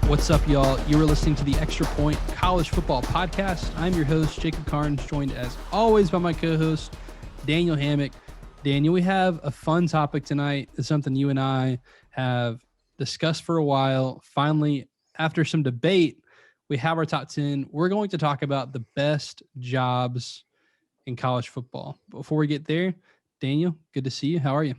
What's up, y'all? You are listening to the Extra Point College Football Podcast. I'm your host, Jacob Carnes, joined as always by my co-host, Daniel Hammock. Daniel, we have a fun topic tonight. It's something you and I have discussed for a while. Finally, after some debate, we have our top 10. We're going to talk about the best jobs in college football. Before we get there, Daniel, good to see you. How are you?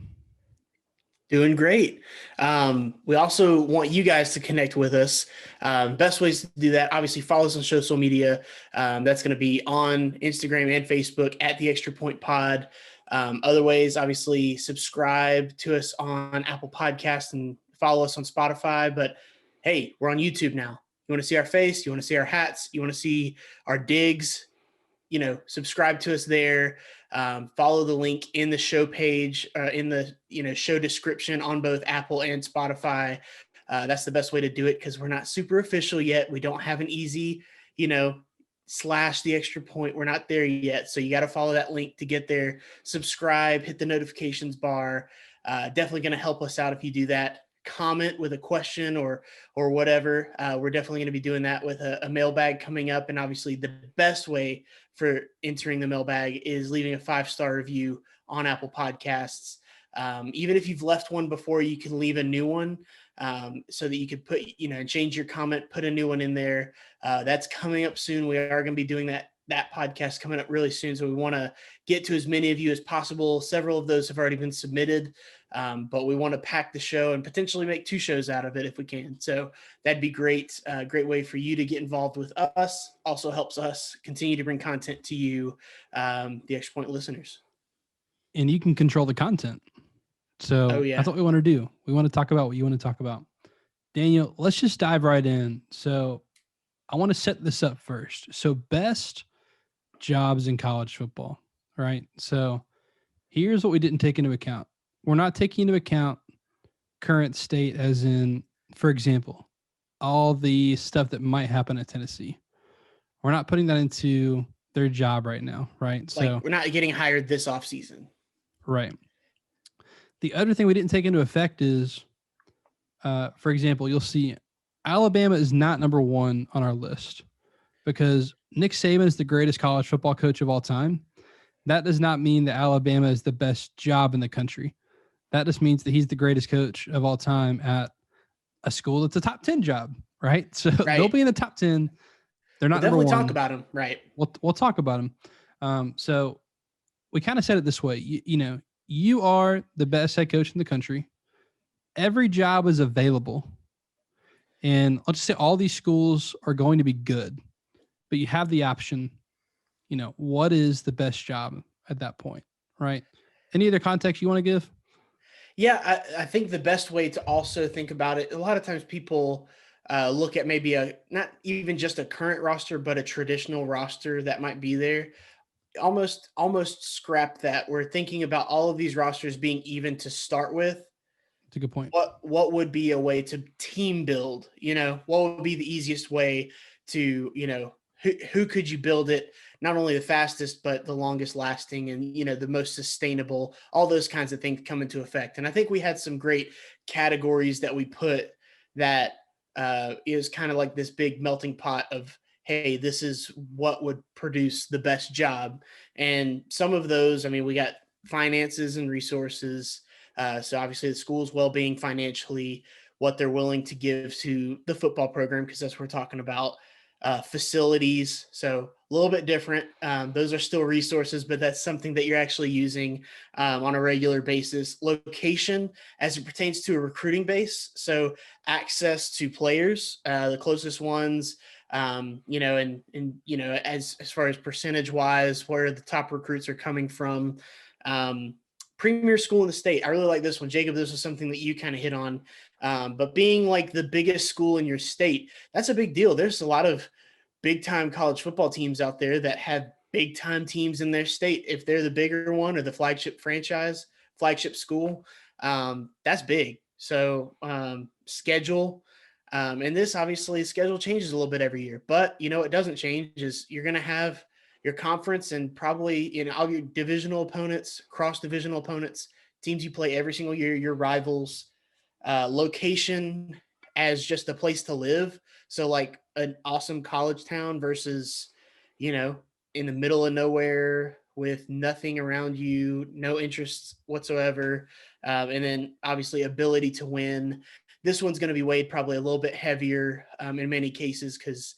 Doing great. We also want you guys to connect with us. Best ways to do that, obviously, follow us on social media. That's going to be on Instagram and Facebook at the Extra Point Pod. Other ways, obviously, subscribe to us on Apple Podcasts and follow us on Spotify. But hey, we're on YouTube now. You want to see our face? You want to see our hats? You want to see our digs? Subscribe to us there. Follow the link in the show page, in the show description on both Apple and Spotify. That's the best way to do it because we're not super official yet. We don't have an easy, slash the extra point. We're not there yet. So you got to follow that link to get there. Subscribe, hit the notifications bar. Definitely going to help us out if you do that. Comment with a question or whatever. We're definitely going to be doing that with a mailbag coming up. And obviously the best way for entering the mailbag is leaving a 5-star review on Apple Podcasts. Even if you've left one before, you can leave a new one so that you could put, and change your comment, put a new one in there. That's coming up soon. We are going to be doing that podcast coming up really soon. So we want to get to as many of you as possible. Several of those have already been submitted, but we want to pack the show and potentially make 2 shows out of it if we can. So that'd be great. Great way for you to get involved with us. Also helps us continue to bring content to you, the Extra Point listeners. And you can control the content. So that's what we want to do. We want to talk about what you want to talk about. Daniel, let's just dive right in. So I want to set this up first. So best jobs in college football, right? So here's what we didn't take into account. We're not taking into account current state as in, for example, all the stuff that might happen at Tennessee. We're not putting that into their job right now, right? So we're not getting hired this offseason. Right. The other thing we didn't take into effect is, for example, you'll see Alabama is not number 1 on our list because Nick Saban is the greatest college football coach of all time. That does not mean that Alabama is the best job in the country. That just means that he's the greatest coach of all time at a school that's a top 10 job, right? So they'll be in the top 10. They're not number 1. Definitely talk about him, right? We'll talk about him. So we kind of said it this way. You are the best head coach in the country. Every job is available. And let's just say all these schools are going to be good, but you have the option, what is the best job at that point, right? Any other context you want to give? Yeah, I think the best way to also think about it, a lot of times people look at maybe not even just a current roster, but a traditional roster that might be there. Almost scrap that. We're thinking about all of these rosters being even to start with. That's a good point. What would be a way to team build? What would be the easiest way to, who could you build it? Not only the fastest, but the longest lasting and, the most sustainable, all those kinds of things come into effect. And I think we had some great categories that we put that is kind of like this big melting pot of, hey, this is what would produce the best job. And some of those, we got finances and resources. So obviously the school's well-being financially, what they're willing to give to the football program, because that's what we're talking about. Facilities, so a little bit different. Those are still resources, but that's something that you're actually using on a regular basis. Location, as it pertains to a recruiting base, so access to players, the closest ones, and as far as percentage wise, where the top recruits are coming from. Premier school in the state. I really like this one. Jacob, this was something that you kind of hit on. But being like the biggest school in your state, that's a big deal. There's a lot of big time college football teams out there that have big time teams in their state. If they're the bigger one or the flagship franchise, flagship school, that's big. So schedule, and this obviously schedule changes a little bit every year, but it doesn't change is you're going to have your conference and probably, all your divisional opponents, cross-divisional opponents, teams you play every single year, your rivals, location, as just a place to live. So like an awesome college town versus, you know, in the middle of nowhere with nothing around you, no interests whatsoever. And then obviously ability to win. This one's going to be weighed probably a little bit heavier in many cases because,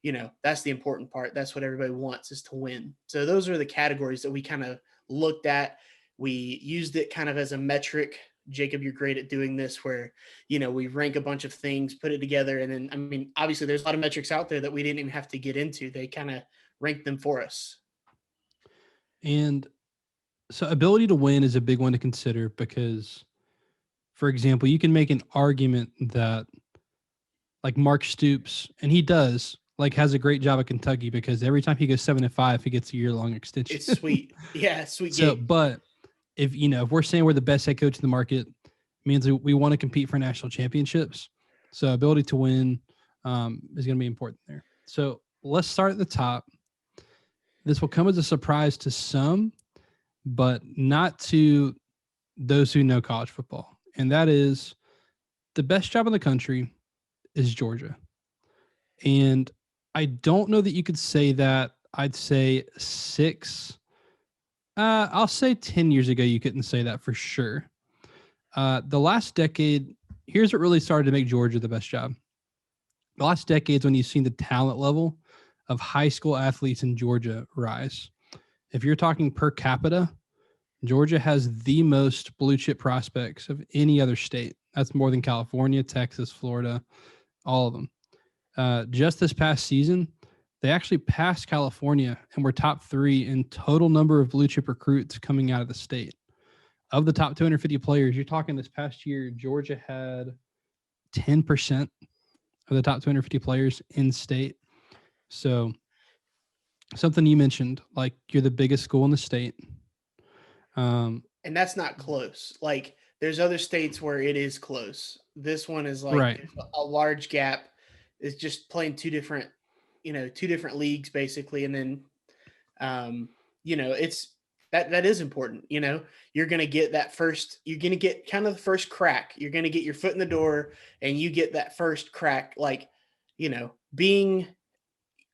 you know, that's the important part. That's what everybody wants, is to win. So those are the categories that we kind of looked at. We used it kind of as a metric. Jacob, you're great at doing this, where, you know, we rank a bunch of things, put it together. And then, I mean, obviously there's a lot of metrics out there that we didn't even have to get into. They kind of ranked them for us. And so ability to win is a big one to consider because, for example, you can make an argument that like Mark Stoops, and he does, like has a great job at Kentucky because every time he goes 7-5, he gets a year-long extension. It's sweet. Yeah, sweet. So, but if we're saying we're the best head coach in the market, means we want to compete for national championships. So ability to win is going to be important there. So let's start at the top. This will come as a surprise to some, but not to those who know college football. And that is the best job in the country is Georgia. And I don't know that you could say that. I'd say I'll say 10 years ago, you couldn't say that for sure. The last decade, here's what really started to make Georgia the best job. The last decades when you've seen the talent level of high school athletes in Georgia rise. If you're talking per capita, Georgia has the most blue chip prospects of any other state. That's more than California, Texas, Florida, all of them. Just this past season, they actually passed California and were top 3 in total number of blue chip recruits coming out of the state. Of the top 250 players, you're talking this past year, Georgia had 10% of the top 250 players in state. So something you mentioned, like you're the biggest school in the state. And that's not close. Like there's other states where it is close. This one is like right. a large gap. It's just playing two different leagues basically. And then, it's that is important. You're going to get you're going to get kind of the first crack. You're going to get your foot in the door and you get that first crack, like, being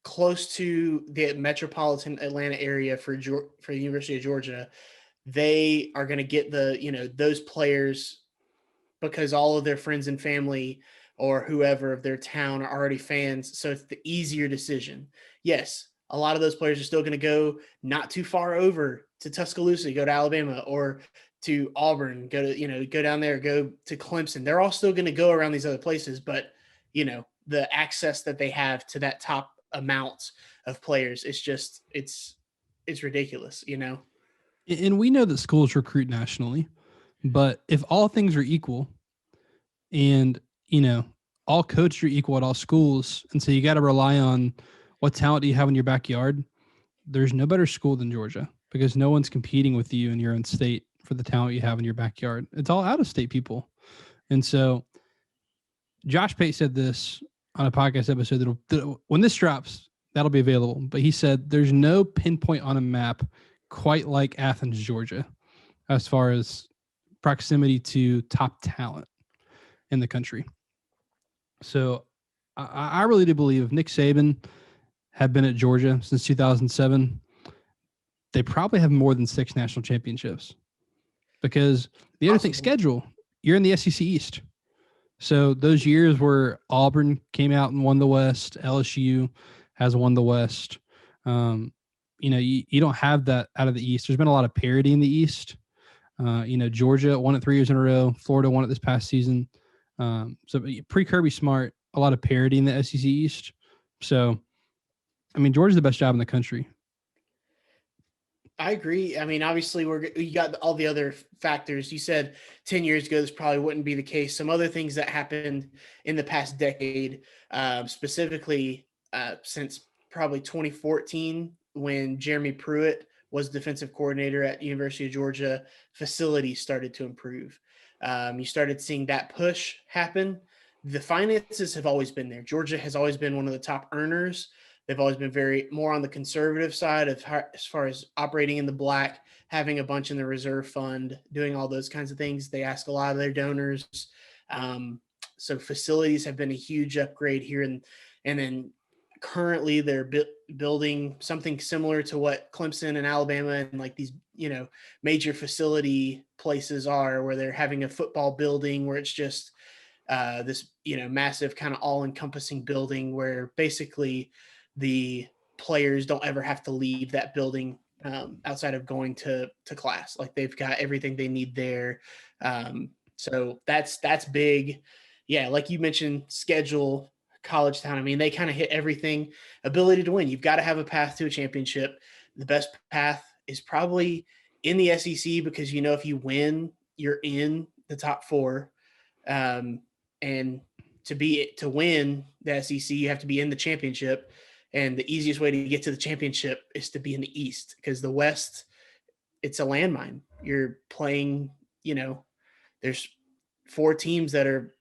close to the metropolitan Atlanta area for the University of Georgia. They are going to get those players because all of their friends and family or whoever of their town are already fans. So it's the easier decision. Yes, a lot of those players are still going to go not too far over to Tuscaloosa, go to Alabama, or to Auburn, go down there, go to Clemson. They're all still going to go around these other places, but the access that they have to that top amount of players, it's ridiculous, And we know that schools recruit nationally, but if all things are equal and, all coaches are equal at all schools, and so you got to rely on what talent do you have in your backyard, there's no better school than Georgia because no one's competing with you in your own state for the talent you have in your backyard. It's all out-of-state people. And so Josh Pate said this on a podcast episode that when this drops, that'll be available. But he said there's no pinpoint on a map quite like Athens, Georgia, as far as proximity to top talent in the country. So I really do believe if Nick Saban had been at Georgia since 2007, they probably have more than 6 national championships because the other thing, schedule, you're in the SEC East. So those years where Auburn came out and won the West, LSU has won the West. You don't have that out of the East. There's been a lot of parity in the East. Georgia won it 3 years in a row. Florida won it this past season. So pre-Kirby Smart, a lot of parity in the SEC East. So, Georgia's the best job in the country. I agree. Obviously you got all the other factors. You said 10 years ago, this probably wouldn't be the case. Some other things that happened in the past decade, specifically since probably 2014, when Jeremy Pruitt was defensive coordinator at University of Georgia, facilities started to improve. You started seeing that push happen. The finances have always been there. Georgia has always been one of the top earners. They've always been more on the conservative side as far as operating in the black, having a bunch in the reserve fund, doing all those kinds of things. They ask a lot of their donors. So facilities have been a huge upgrade here. And then currently they're building something similar to what Clemson and Alabama and like these, major facility places are, where they're having a football building where it's just this, massive kind of all-encompassing building where basically the players don't ever have to leave that building outside of going to class. Like they've got everything they need there. So that's big. Yeah, like you mentioned, schedule, College Town. I mean, they kind of hit everything. Ability to win. You've got to have a path to a championship. The best path is probably in the SEC because if you win, you're in the top four. And to win the SEC, you have to be in the championship. And the easiest way to get to the championship is to be in the East, because the West, it's a landmine. You're playing, there's 4 teams that are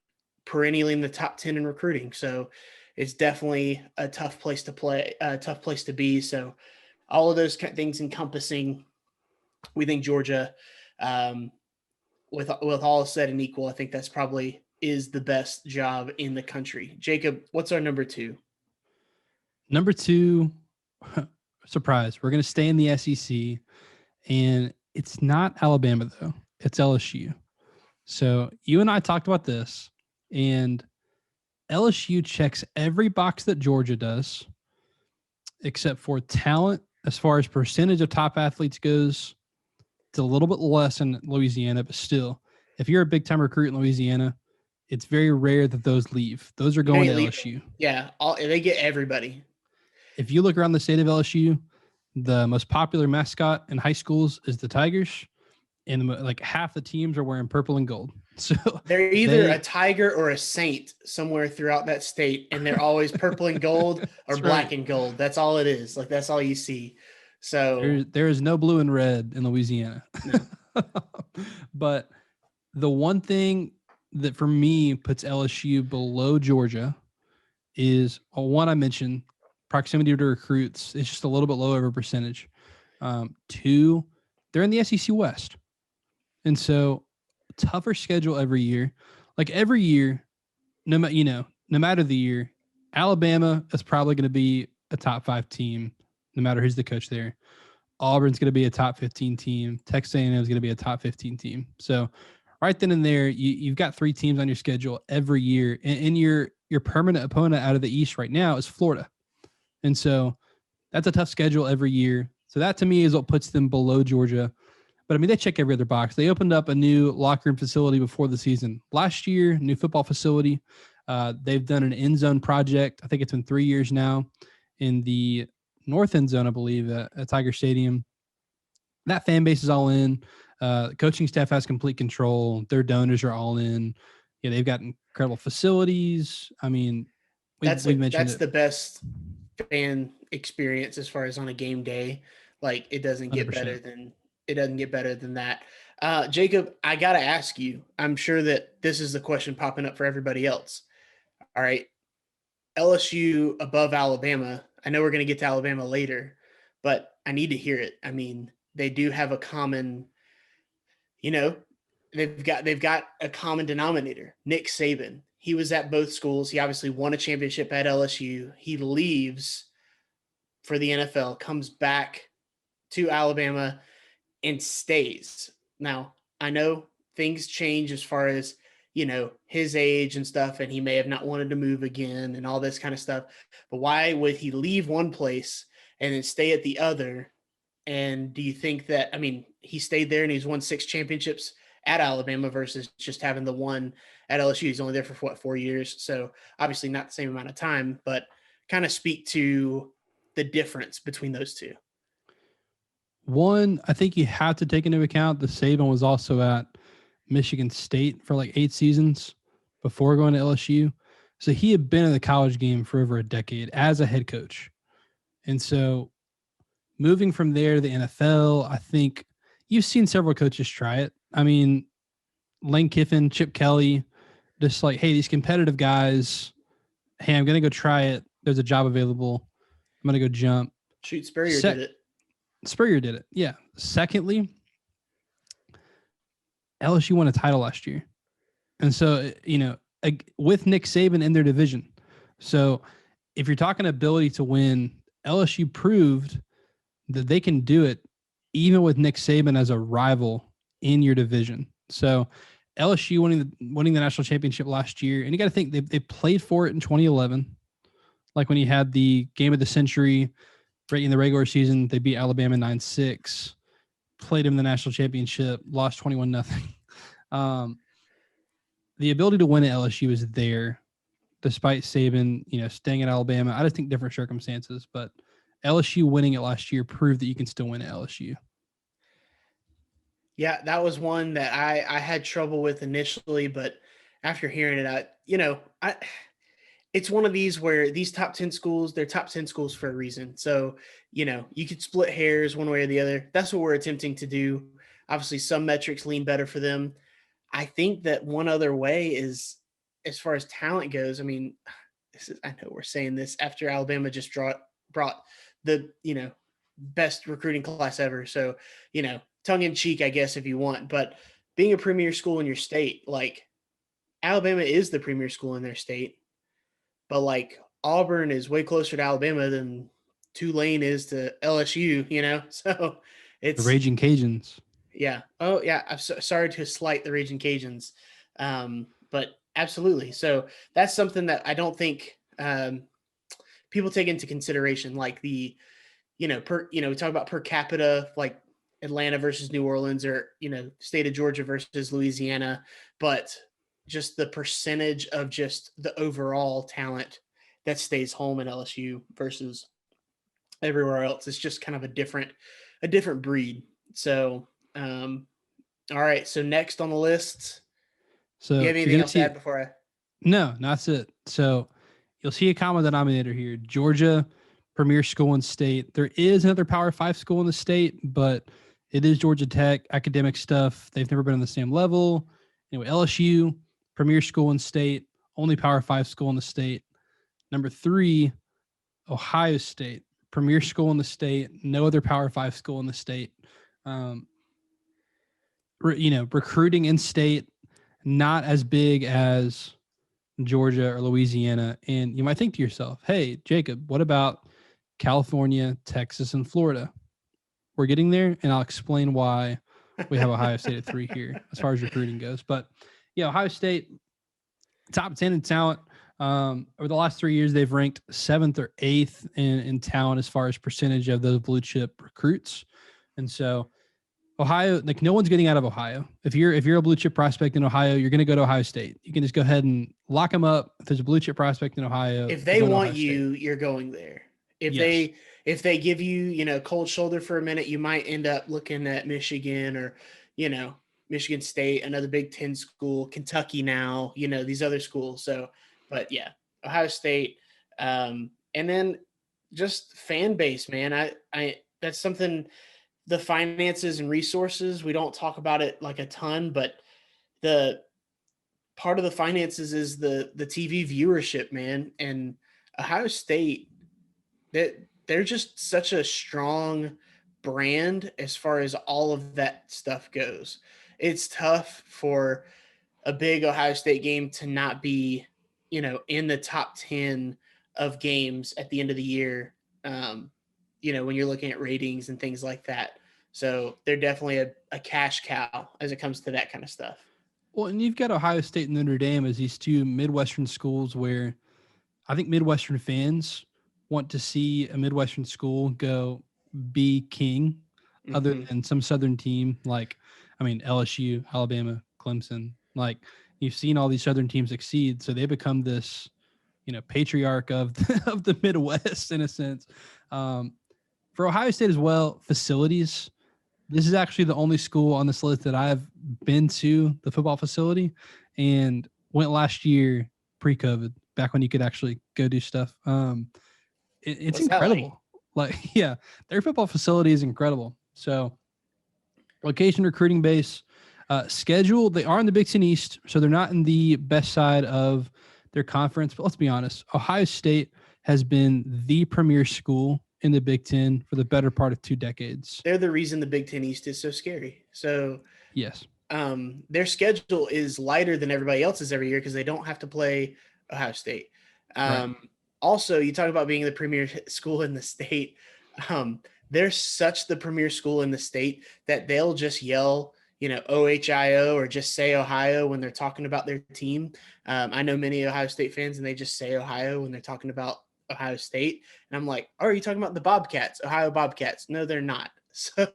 perennially in the top 10 in recruiting. So it's definitely a tough place to play, a tough place to be. So all of those things encompassing, we think Georgia, with all said and equal, I think that's probably is the best job in the country. Jacob, what's our number 2? Number 2, surprise, we're going to stay in the SEC, and it's not Alabama, though. It's LSU. So you and I talked about this, and LSU checks every box that Georgia does, except for talent. As far as percentage of top athletes goes, it's a little bit less in Louisiana, but still, if you're a big-time recruit in Louisiana, it's very rare that those leave. Those are going to LSU. Yeah, they get everybody. If you look around the state of LSU, the most popular mascot in high schools is the Tigers, and like half the teams are wearing purple and gold. So they're either a tiger or a saint somewhere throughout that state, and they're always purple and gold or black and gold. That's all it is. Like that's all you see. So there is no blue and red in Louisiana. No. But the one thing that for me puts LSU below Georgia is one I mentioned, proximity to recruits. It's just a little bit lower of a percentage. 2, they're in the SEC West. And so tougher schedule every year. Like every year, no matter the year, Alabama is probably going to be a top 5 team, no matter who's the coach there. Auburn's going to be a top 15 team. Texas A&M is going to be a top 15 team. So right then and there, you've got 3 teams on your schedule every year. And your permanent opponent out of the East right now is Florida. And so that's a tough schedule every year. So that to me is what puts them below Georgia. But I mean, they check every other box. They opened up a new locker room facility before the season. Last year, new football facility. They've done an end zone project. I think it's been 3 years now in the north end zone, I believe, at Tiger Stadium. That fan base is all in. The coaching staff has complete control. Their donors are all in. Yeah, they've got incredible facilities. I mean, that's the best fan experience as far as on a game day. Like it doesn't get 100%. It doesn't get better than that. Jacob, I got to ask you, I'm sure that this is the question popping up for everybody else. All right. LSU above Alabama. I know we're going to get to Alabama later, but I need to hear it. I mean, they do have a common, they've got a common denominator. Nick Saban. He was at both schools. He obviously won a championship at LSU. He leaves for the NFL, comes back to Alabama, and stays. Now, I know things change as far as, his age and stuff, and he may have not wanted to move again and all this kind of stuff. But why would he leave one place and then stay at the other? And do you think that, he stayed there and he's won 6 championships at Alabama versus just having the one at LSU? He's only there for 4 years. So obviously not the same amount of time, but kind of speak to the difference between those two. One, I think you have to take into account that Saban was also at Michigan State for like 8 seasons before going to LSU. So he had been in the college game for over a decade as a head coach. And so moving from there to the NFL, I think you've seen several coaches try it. I mean, Lane Kiffin, Chip Kelly, just like, hey, these competitive guys, hey, I'm going to go try it. There's a job available. I'm going to go jump. Shoot, Spurrier did it. Spurrier did it. Yeah. Secondly, LSU won a title last year. And so, with Nick Saban in their division. So if you're talking ability to win, LSU proved that they can do it even with Nick Saban as a rival in your division. So LSU winning the national championship last year, and you got to think they played for it in 2011, like when you had the game of the century right in the regular season. They beat Alabama 9-6, played them in the national championship, lost 21-0. The ability to win at LSU is there, despite Saban, staying at Alabama. I just think different circumstances, but LSU winning it last year proved that you can still win at LSU. Yeah, that was one that I had trouble with initially, but after hearing it, it's one of these where these top 10 schools, they're top 10 schools for a reason. So, you could split hairs one way or the other. That's what we're attempting to do. Obviously, some metrics lean better for them. I think that one other way is, as far as talent goes, I mean, I know we're saying this after Alabama just brought the, best recruiting class ever. So, tongue in cheek, I guess, if you want, but being a premier school in your state, like Alabama is the premier school in their state, but like Auburn is way closer to Alabama than Tulane is to LSU, so it's the Raging Cajuns. Yeah. Oh yeah. I'm sorry to slight the Raging Cajuns. But absolutely. So that's something that I don't think people take into consideration, like we talk about per capita, like Atlanta versus New Orleans, or, state of Georgia versus Louisiana, but just the percentage of just the overall talent that stays home in LSU versus everywhere else. It's just kind of a different breed. So, all right. So next on the list, so you have anything else to add before I? No, that's it. So you'll see a common denominator here. Georgia, premier school in state. There is another Power 5 school in the state, but it is Georgia Tech. Academic stuff, they've never been on the same level. Anyway, LSU, premier school in state, only Power 5 school in the state. Number 3, Ohio State, premier school in the state, no other Power 5 school in the state. Recruiting in state, not as big as Georgia or Louisiana. And you might think to yourself, hey, Jacob, what about California, Texas, and Florida? We're getting there, and I'll explain why we have Ohio State at 3 here as far as recruiting goes. But, yeah, Ohio State, top 10 in talent. Over the last 3 years, they've ranked 7th or 8th in talent as far as percentage of those blue chip recruits. And so Ohio, like, no one's getting out of Ohio. If you're a blue chip prospect in Ohio, you're going to go to Ohio State. You can just go ahead and lock them up. If there's a blue chip prospect in Ohio, if they want you, you're going there. If they give you, cold shoulder for a minute, you might end up looking at Michigan or, Michigan State, another Big Ten school, Kentucky now, these other schools. So, but yeah, Ohio State. And then just fan base, man. I that's something, the finances and resources, we don't talk about it like a ton, but the part of the finances is the TV viewership, man. And Ohio State, they're just such a strong brand as far as all of that stuff goes. It's tough for a big Ohio State game to not be, in the top 10 of games at the end of the year, when you're looking at ratings and things like that. So they're definitely a cash cow as it comes to that kind of stuff. Well, and you've got Ohio State and Notre Dame as these two Midwestern schools where I think Midwestern fans want to see a Midwestern school go be king, other than some Southern team like, LSU, Alabama, Clemson. Like, you've seen all these Southern teams succeed, so they become this, patriarch of of the Midwest in a sense. For Ohio State as well, facilities. This is actually the only school on this list that I've been to the football facility, and went last year pre-COVID, back when you could actually go do stuff. It's incredible. Like, yeah, their football facility is incredible. So location, recruiting base, schedule, they are in the Big Ten East, so they're not in the best side of their conference. But let's be honest, Ohio State has been the premier school in the Big Ten for the better part of 2 decades. They're the reason the Big Ten East is so scary. So yes, their schedule is lighter than everybody else's every year because they don't have to play Ohio State. Right. Also, you talk about being the premier school in the state. They're such the premier school in the state that they'll just yell, OHIO or just say Ohio when they're talking about their team. I know many Ohio State fans and they just say Ohio when they're talking about Ohio State. And I'm like, oh, are you talking about the Bobcats, Ohio Bobcats? No, they're not. So,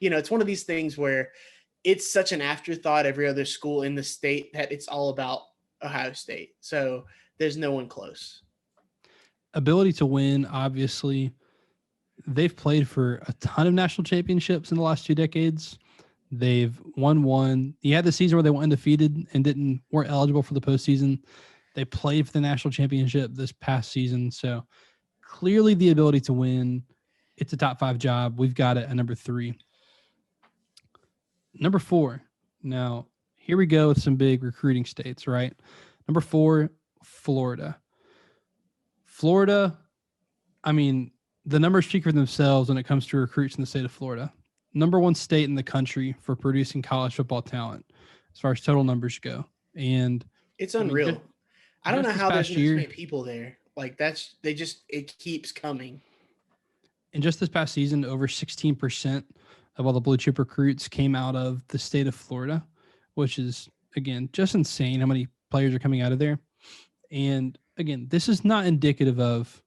it's one of these things where it's such an afterthought every other school in the state that it's all about Ohio State. So there's no one close. Ability to win, obviously. They've played for a ton of national championships in the last 2 decades. They've won one. You had the season where they went undefeated and weren't eligible for the postseason. They played for the national championship this past season. So clearly the ability to win. It's a top 5 job. We've got it at number 3. Number 4. Now, here we go with some big recruiting states, right? Number 4, Florida. Florida, I mean, the numbers speak for themselves when it comes to recruits in the state of Florida. Number 1 state in the country for producing college football talent as far as total numbers go. And it's unreal. I don't know how there's this many people there. Like it keeps coming. And just this past season, over 16% of all the blue chip recruits came out of the state of Florida, which is, again, just insane how many players are coming out of there. And again, this is not indicative of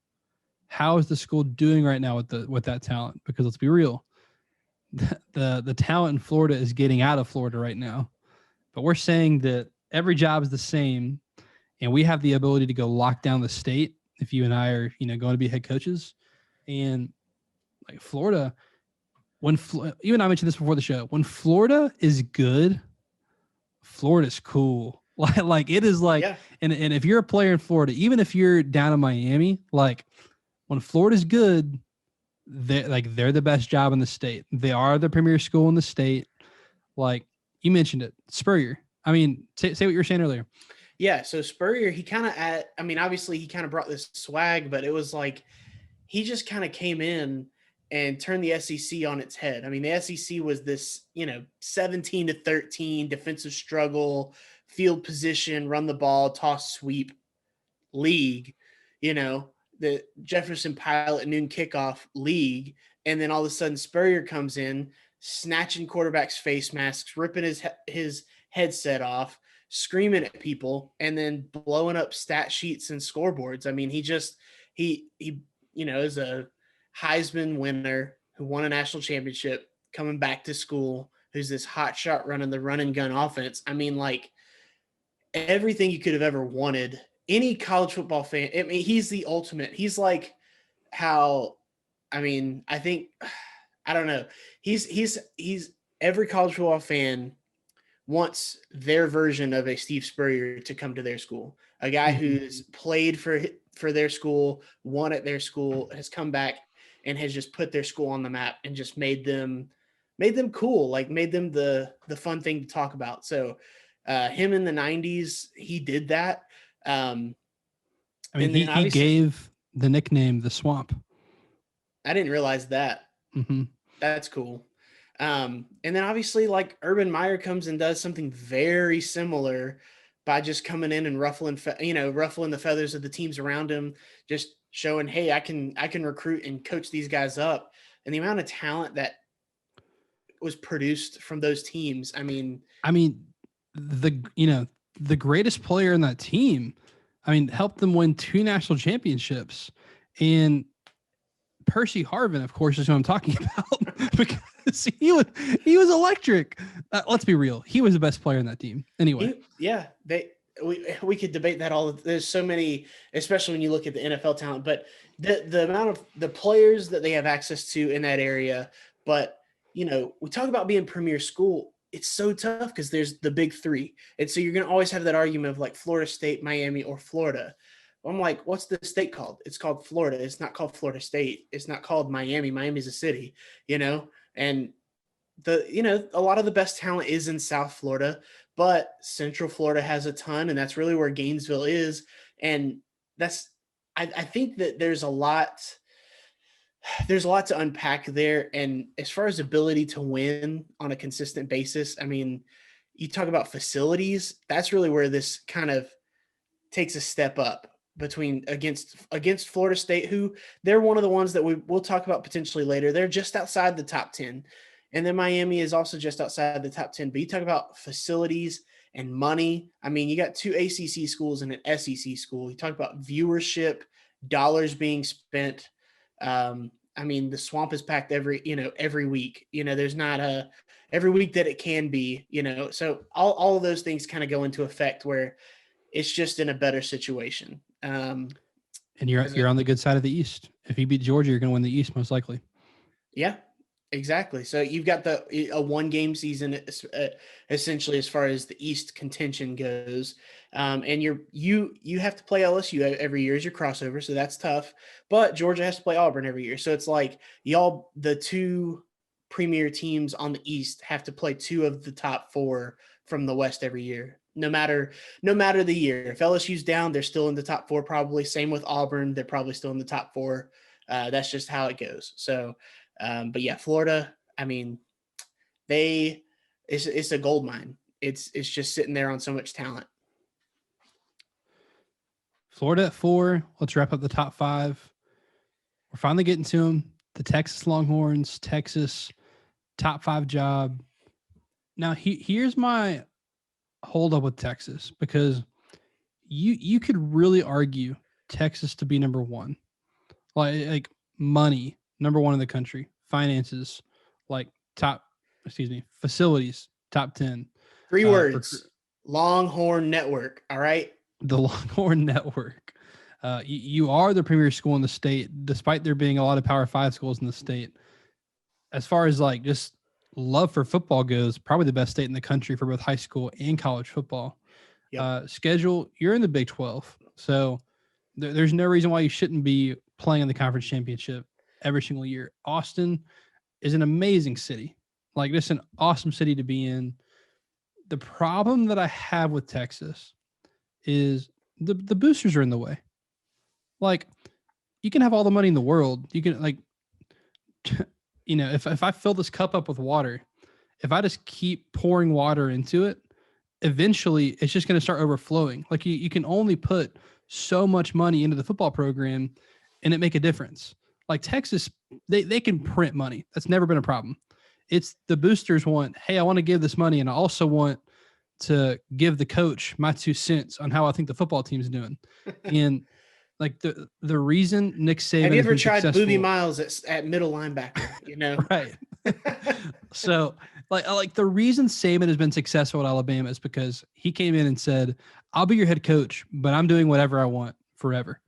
how is the school doing right now with that talent, because let's be real, the talent in Florida is getting out of Florida right now. But we're saying that every job is the same, and we have the ability to go lock down the state if you and I are, going to be head coaches. And like Florida, even I mentioned this before the show, when Florida is good, Florida's cool. Like it is like, yeah. And if you're a player in Florida, even if you're down in Miami, like when Florida's good, they're the best job in the state. They are the premier school in the state. Like you mentioned it, Spurrier. I mean, say what you were saying earlier. Yeah. So Spurrier, he kind of obviously he kind of brought this swag, but it was like, he just kind of came in and turned the SEC on its head. I mean, the SEC was this, 17-13 defensive struggle, field position, run the ball, toss, sweep league, the Jefferson Pilot noon kickoff league. And then all of a sudden Spurrier comes in, snatching quarterbacks' face masks, ripping his headset off, screaming at people, and then blowing up stat sheets and scoreboards. I mean, he is a Heisman winner who won a national championship, coming back to school, who's this hot shot running the run and gun offense. I mean, like everything you could have ever wanted. Any college football fan, I mean, he's the ultimate. He's like how, I mean, I think, I don't know. He's every college football fan wants their version of a Steve Spurrier to come to their school. A guy who's played for their school, won at their school, has come back and has just put their school on the map and just made them cool, like made them the fun thing to talk about. So him in the 90s, he did that. I mean, he gave the nickname the Swamp. I didn't realize that. Mm-hmm. That's cool. And then obviously like Urban Meyer comes and does something very similar by just coming in and ruffling the feathers of the teams around him, just showing, hey, I can recruit and coach these guys up. And the amount of talent that was produced from those teams. I mean, the greatest player in that team, helped them win 2 national championships. And Percy Harvin, of course, is who I'm talking about because he was electric. Let's be real. He was the best player in that team. Anyway. We could debate that all. There's so many, especially when you look at the NFL talent, but the amount of the players that they have access to in that area. But, we talk about being premier school. It's so tough because there's the big 3. And so you're going to always have that argument of like Florida State, Miami, or Florida. I'm like, what's the state called? It's called Florida. It's not called Florida State. It's not called Miami. Miami's a city, and a lot of the best talent is in South Florida, but Central Florida has a ton, and that's really where Gainesville is. And I think that there's a lot to unpack there. And as far as ability to win on a consistent basis, I mean, you talk about facilities, that's really where this kind of takes a step up against Florida State, who they're one of the ones that we'll talk about potentially later. They're just outside the top 10. And then Miami is also just outside the top 10. But you talk about facilities and money. I mean, you got 2 ACC schools and an SEC school. You talk about viewership, dollars being spent. I mean, the swamp is packed every week. There's not every week that it can be, so all of those things kind of go into effect where it's just in a better situation. And you're on the good side of the East. If you beat Georgia, you're going to win the East most likely. Yeah, exactly. So you've got a 1-game season essentially as far as the East contention goes, and you have to play LSU every year as your crossover, so that's tough. But Georgia has to play Auburn every year, so it's like the 2 premier teams on the East have to play 2 of the top 4 from the West every year. No matter the year. If LSU's down, they're still in the top 4 probably. Same with Auburn, they're probably still in the top 4. That's just how it goes. So, but yeah, Florida, I mean, it's a gold mine. It's just sitting there on so much talent. Florida at 4. Let's wrap up the top 5. We're finally getting to them. The Texas Longhorns, Texas, top 5 job. Now, here's my hold up with Texas, because you could really argue Texas to be number 1. Like money, number 1 in the country. Finances, facilities, top 10. 3 words. Longhorn Network. All right. The Longhorn Network. You are the premier school in the state, despite there being a lot of Power 5 schools in the state. As far as just love for football goes, probably the best state in the country for both high school and college football. Yep. Schedule, you're in the Big 12. So there's no reason why you shouldn't be playing in the conference championship every single year. Austin is an amazing city. Just an awesome city to be in. The problem that I have with Texas is the boosters are in the way. You can have all the money in the world. You can if I fill this cup up with water, if I just keep pouring water into it, eventually it's just going to start overflowing. You can only put so much money into the football program and it make a difference. Texas, they can print money. That's never been a problem. It's the boosters want, hey, I want to give this money, and I also want to give the coach my 2 cents on how I think the football team's doing. And the reason Nick Saban, have you ever tried Boobie Miles at middle linebacker? Right. So the reason Saban has been successful at Alabama is because he came in and said, I'll be your head coach, but I'm doing whatever I want forever.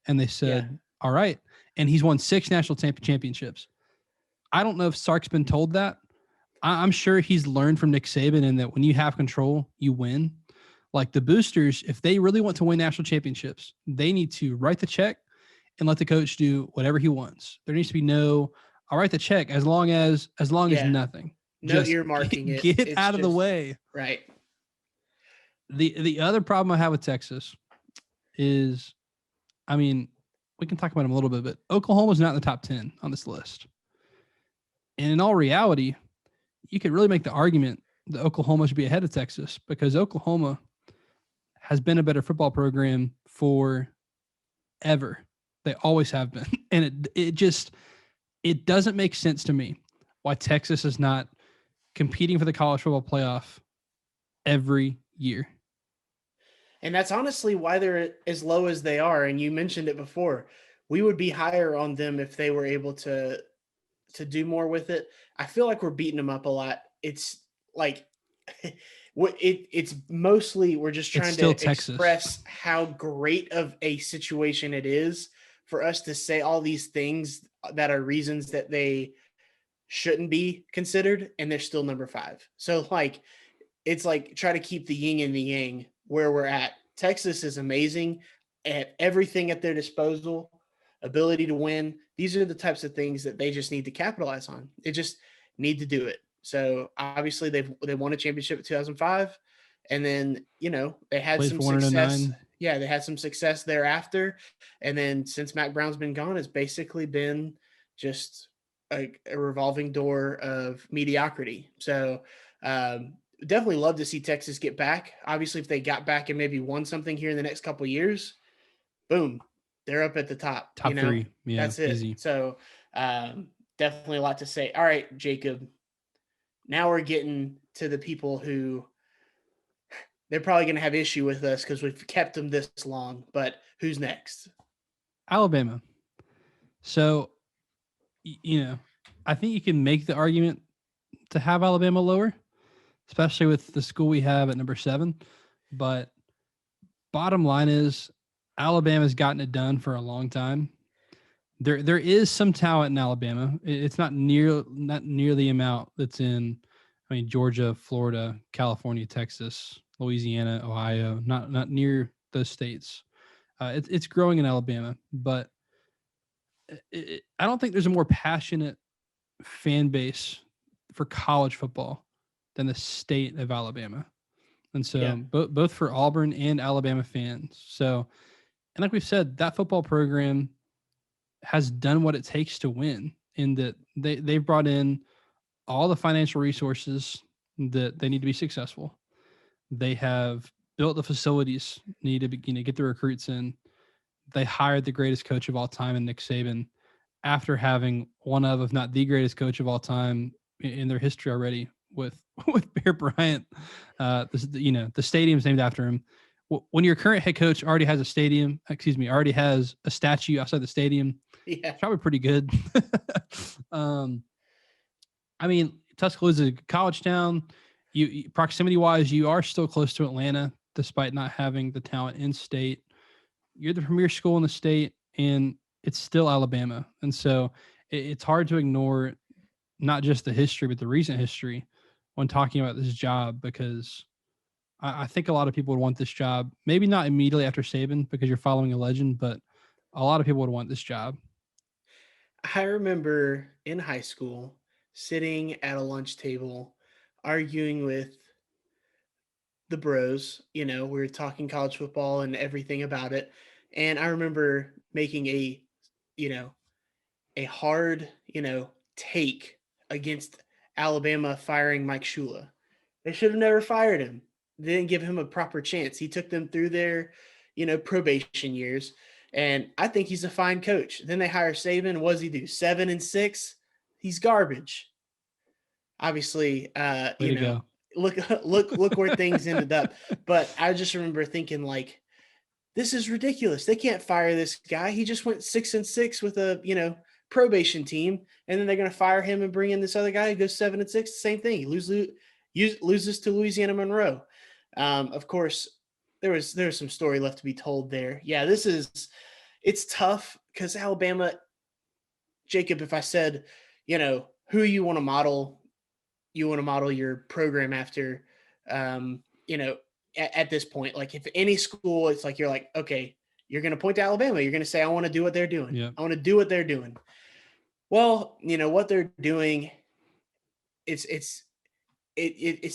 And they said, all right. And he's won 6 national championships. I don't know if Sark's been told that. I'm sure he's learned from Nick Saban in that when you have control, you win. The boosters, if they really want to win national championships, they need to write the check and let the coach do whatever he wants. There needs to be I'll write the check as long as nothing. No earmarking it. Get out of the way. Right. The other problem I have with Texas is, we can talk about them a little bit, but Oklahoma's not in the top 10 on this list. And in all reality, you could really make the argument that Oklahoma should be ahead of Texas, because Oklahoma has been a better football program forever. They always have been. And it doesn't make sense to me why Texas is not competing for the college football playoff every year. And that's honestly why they're as low as they are. And you mentioned it before. We would be higher on them if they were able to do more with it. I feel like we're beating them up a lot. It's it's mostly we're just trying to express how great of a situation it is for us to say all these things that are reasons that they shouldn't be considered, and they're still number 5. So it's try to keep the yin and the yang where we're at. Texas is amazing at everything at their disposal, ability to win. These are the types of things that they just need to capitalize on. They just need to do it. So obviously they won a championship in 2005, and then they had some success. Yeah, they had some success thereafter, and then since Mac Brown's been gone, it's basically been just a revolving door of mediocrity. So definitely love to see Texas get back. Obviously, if they got back and maybe won something here in the next couple of years, boom, they're up at the top. Top three. Yeah, that's it. Easy. So definitely a lot to say. All right, Jacob. Now we're getting to the people who they're probably going to have issue with us because we've kept them this long. But who's next? Alabama. So, I think you can make the argument to have Alabama lower, especially with the school we have at number 7. But bottom line is Alabama's gotten it done for a long time. There is some talent in Alabama. It's not near the amount that's in, Georgia, Florida, California, Texas, Louisiana, Ohio. Not near those states. It's growing in Alabama, but I don't think there's a more passionate fan base for college football than the state of Alabama. And so both for Auburn and Alabama fans. So, and like we've said, that football program has done what it takes to win, in that they've brought in all the financial resources that they need to be successful. They have built the facilities needed to get the recruits in. They hired the greatest coach of all time in Nick Saban, after having one of, if not the greatest coach of all time in their history already with Bear Bryant. The stadium's named after him. When your current head coach already has already has a statue outside the stadium, it's probably pretty good. Tuscaloosa is a college town. You proximity wise, you are still close to Atlanta, despite not having the talent in state. You're the premier school in the state, and it's still Alabama. And so it's hard to ignore not just the history, but the recent history when talking about this job, because I think a lot of people would want this job, maybe not immediately after Saban because you're following a legend, but a lot of people would want this job. I remember in high school sitting at a lunch table arguing with the bros. We were talking college football and everything about it. And I remember making a hard, take against Alabama firing Mike Shula. They should have never fired him. They didn't give him a proper chance. He took them through their, probation years. And I think he's a fine coach. Then they hire Saban. What does he do? 7-6. He's garbage. Obviously, look where things ended up. But I just remember thinking, like, this is ridiculous. They can't fire this guy. He just went 6-6 with a, probation team, and then they're going to fire him and bring in this other guy who goes 7-6. Same thing. He loses to Louisiana Monroe. Of course, there was some story left to be told there. Yeah, it's tough because Alabama, Jacob, if I said, who you want to model your program after, at this point, like if any school, it's like, you're like, okay, you're going to point to Alabama. You're going to say, I want to do what they're doing. Yeah. I want to do what they're doing. Well, what they're doing, it's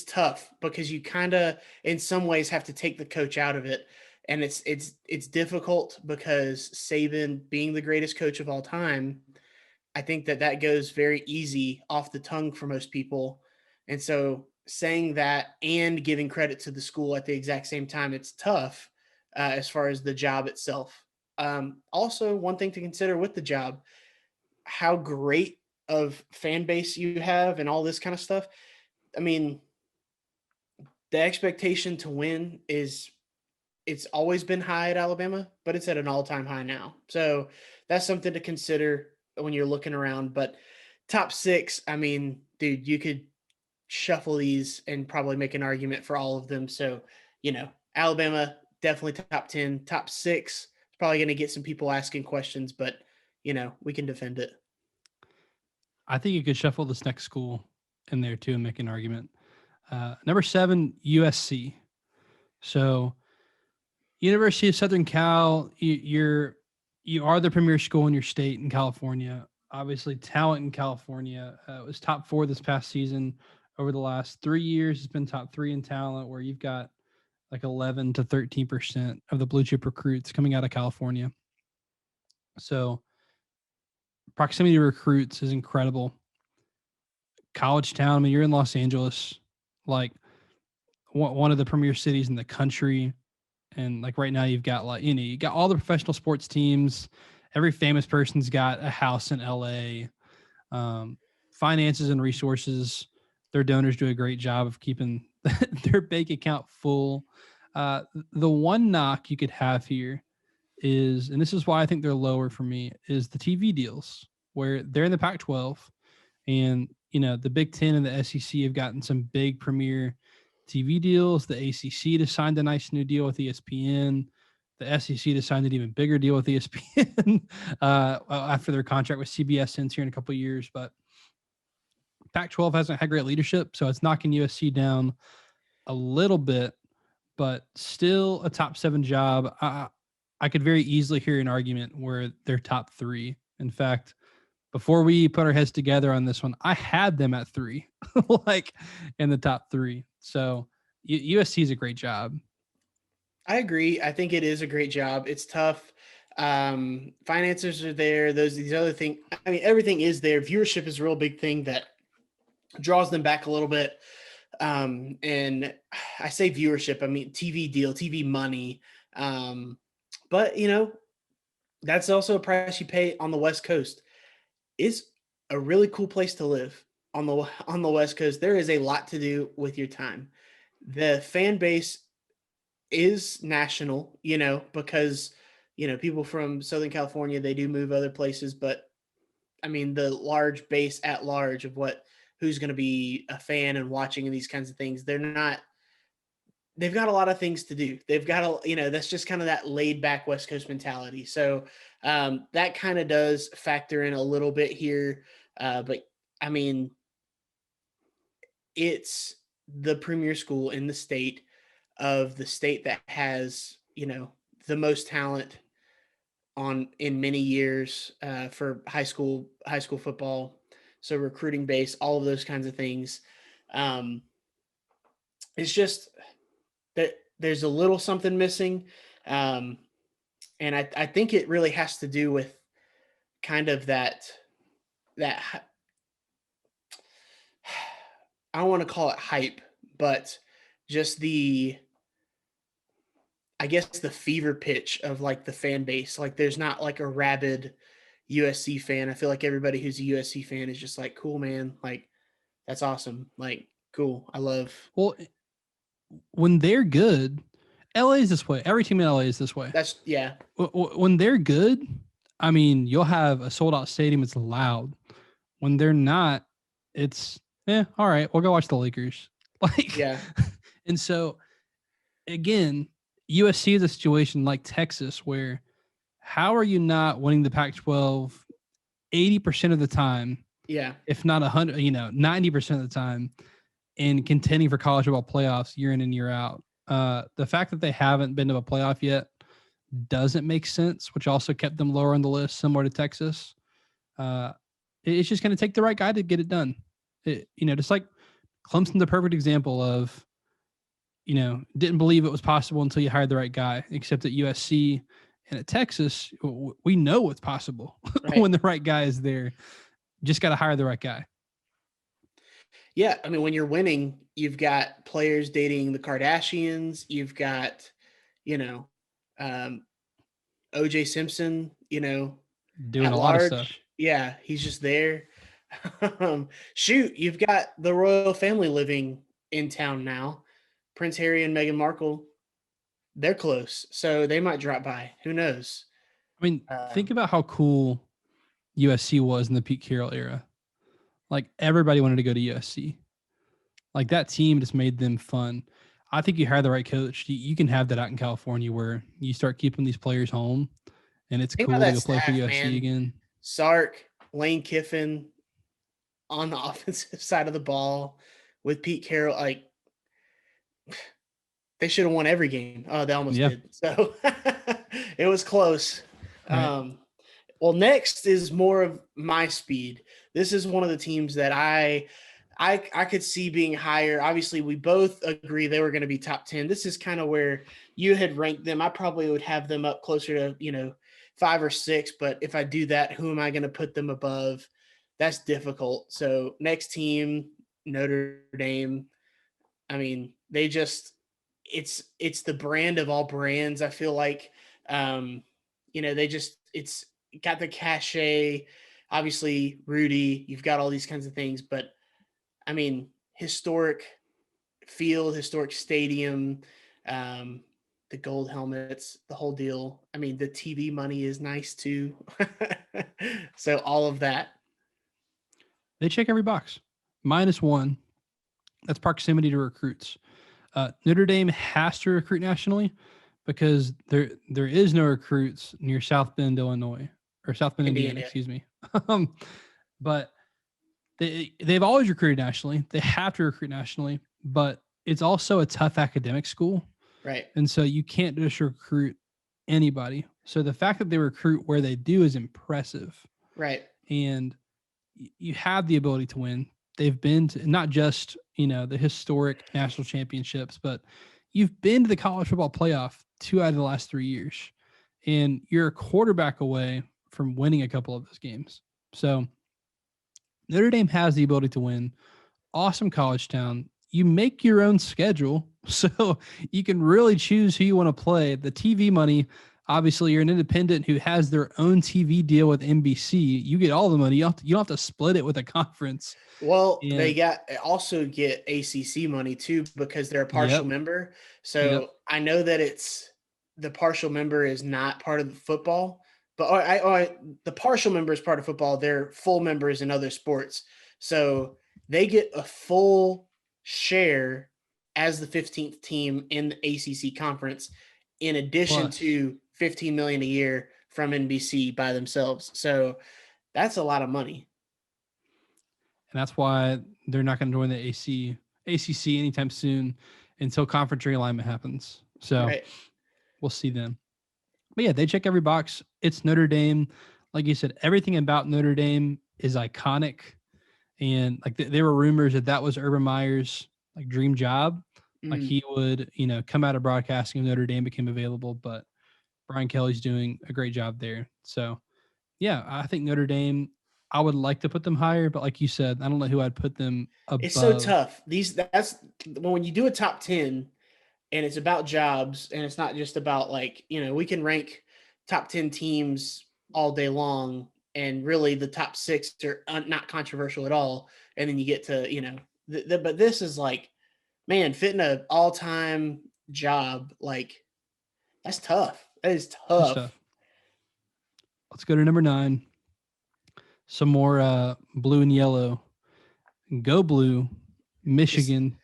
tough because you kind of, in some ways, have to take the coach out of it. And it's difficult because Saban, being the greatest coach of all time, I think that goes very easy off the tongue for most people. And so saying that and giving credit to the school at the exact same time, it's tough as far as the job itself. Also, one thing to consider with the job, how great of fan base you have and all this kind of stuff. I mean, the expectation to win it's always been high at Alabama, but it's at an all-time high now. So that's something to consider when you're looking around. But top 6, I mean, dude, you could shuffle these and probably make an argument for all of them. So, Alabama, definitely top 10, top 6, probably going to get some people asking questions, but we can defend it. I think you could shuffle this next school in there too and make an argument. Number 7, USC. So University of Southern Cal, you are the premier school in your state in California. Obviously, talent in California was top 4 this past season. Over the last 3 years, it's been top 3 in talent, where you've got like 11 to 13% of the blue chip recruits coming out of California. So proximity to recruits is incredible. College town, I mean, you're in Los Angeles. Like, one of the premier cities in the country. And like right now you've got like, you got all the professional sports teams. Every famous person's got a house in LA. Finances and resources. Their donors do a great job of keeping their bank account full. The one knock you could have here is, and this is why I think they're lower for me, is the TV deals, where they're in the Pac-12, and the Big Ten and the SEC have gotten some big premier TV deals. The ACC just signed a nice new deal with ESPN. The SEC just signed an even bigger deal with ESPN after their contract with CBS ends here in a couple of years. But Pac-12 hasn't had great leadership, so it's knocking USC down a little bit, but still a top 7 job. I could very easily hear an argument where they're top 3. In fact, before we put our heads together on this one, I had them at 3, like in the top 3. So USC is a great job. I agree. I think it is a great job. It's tough. Finances are there. These other things. I mean, everything is there. Viewership is a real big thing that draws them back a little bit. And I say viewership, I mean TV deal, TV money. But that's also a price you pay on the West Coast. It's a really cool place to live on the West Coast. There is a lot to do with your time. The fan base is national, because people from Southern California, they do move other places, but I mean the large base at large of who's going to be a fan and watching and these kinds of things, they've got a lot of things to do. They've got that's just kind of that laid back West Coast mentality. So that kind of does factor in a little bit here. But I mean, it's the premier school in the state that has, the most talent in many years for high school football. So recruiting base, all of those kinds of things. It's just that there's a little something missing. And I think it really has to do with kind of that I don't want to call it hype, but just the fever pitch of like the fan base. Like there's not like a rabid USC fan. I feel like everybody who's a USC fan is just like, cool, man. Like that's awesome. Like, cool. I love. Well, when they're good, LA is this way. Every team in LA is this way. Yeah. When they're good, I mean, you'll have a sold out stadium. It's loud. When they're not, it's all right. We'll go watch the Lakers. Like, yeah. And so, again, USC is a situation like Texas where how are you not winning the Pac-12 80% of the time? Yeah. If not 100, 90% of the time, and contending for college football playoffs year in and year out. The fact that they haven't been to a playoff yet doesn't make sense, which also kept them lower on the list, similar to Texas. It's just going to take the right guy to get it done. Just like Clemson's the perfect example of, didn't believe it was possible until you hired the right guy, except at USC and at Texas, we know what's possible when the right guy is there. Just got to hire the right guy. Yeah. I mean, when you're winning, you've got players dating the Kardashians. You've got, OJ Simpson, doing a lot of stuff. Yeah. He's just there. Shoot, you've got the royal family living in town now. Prince Harry and Meghan Markle, they're close, so they might drop by. Who knows? I mean, think about how cool USC was in the Pete Carroll era. Like everybody wanted to go to USC. Like that team just made them fun. I think you hire the right coach. You can have that out in California where you start keeping these players home, and it's cool to go play for USC again. Sark, Lane Kiffin on the offensive side of the ball with Pete Carroll, like they should have won every game. Oh, they almost did. So it was close. Right. Well, next is more of my speed. This is one of the teams that I could see being higher. Obviously, we both agree they were going to be top 10. This is kind of where you had ranked them. I probably would have them up closer to, 5 or 6. But if I do that, who am I going to put them above? That's difficult. So next team, Notre Dame. I mean, they just it's the brand of all brands. I feel like they just it's got the cachet. Obviously, Rudy, you've got all these kinds of things, but I mean, historic field, historic stadium, the gold helmets, the whole deal. I mean, the TV money is nice too. So all of that. They check every box. -1. That's proximity to recruits. Notre Dame has to recruit nationally because there is no recruits near South Bend, Illinois, or South Bend, Indiana, excuse me. But they've always recruited nationally. They have to recruit nationally, but it's also a tough academic school. Right. And so you can't just recruit anybody. So the fact that they recruit where they do is impressive. Right. And you have the ability to win. They've been to not just, the historic national championships, but you've been to the college football playoff 2 out of the last 3 years. And you're a quarterback away from winning a couple of those games. So Notre Dame has the ability to win. Awesome college town. You make your own schedule, so you can really choose who you want to play. The TV money, obviously, you're an independent who has their own TV deal with NBC. You get all the money. You don't have to split it with a conference. Well, they also get ACC money too because they're a partial member. So I know that the partial member is not part of the football, but the partial member is part of football. They're full members in other sports. So they get a full share as the 15th team in the ACC conference, in addition to $15 million a year from NBC by themselves. So that's a lot of money. And that's why they're not going to join the ACC anytime soon until conference realignment happens. So We'll see then. But yeah, they check every box. It's Notre Dame. Like you said, everything about Notre Dame is iconic. And like there were rumors that was Urban Meyer's like dream job. Like he would, come out of broadcasting if Notre Dame became available. But Brian Kelly's doing a great job there. So yeah, I think Notre Dame, I would like to put them higher, but like you said, I don't know who I'd put them above. It's so tough. That's when you do a top 10 and it's about jobs and it's not just about we can rank top 10 teams all day long and really the top 6 are not controversial at all. And then you get to, but this is man, fitting an all-time job, that's tough. That is tough. Let's go to number 9. Some more blue and yellow. Go Blue, Michigan.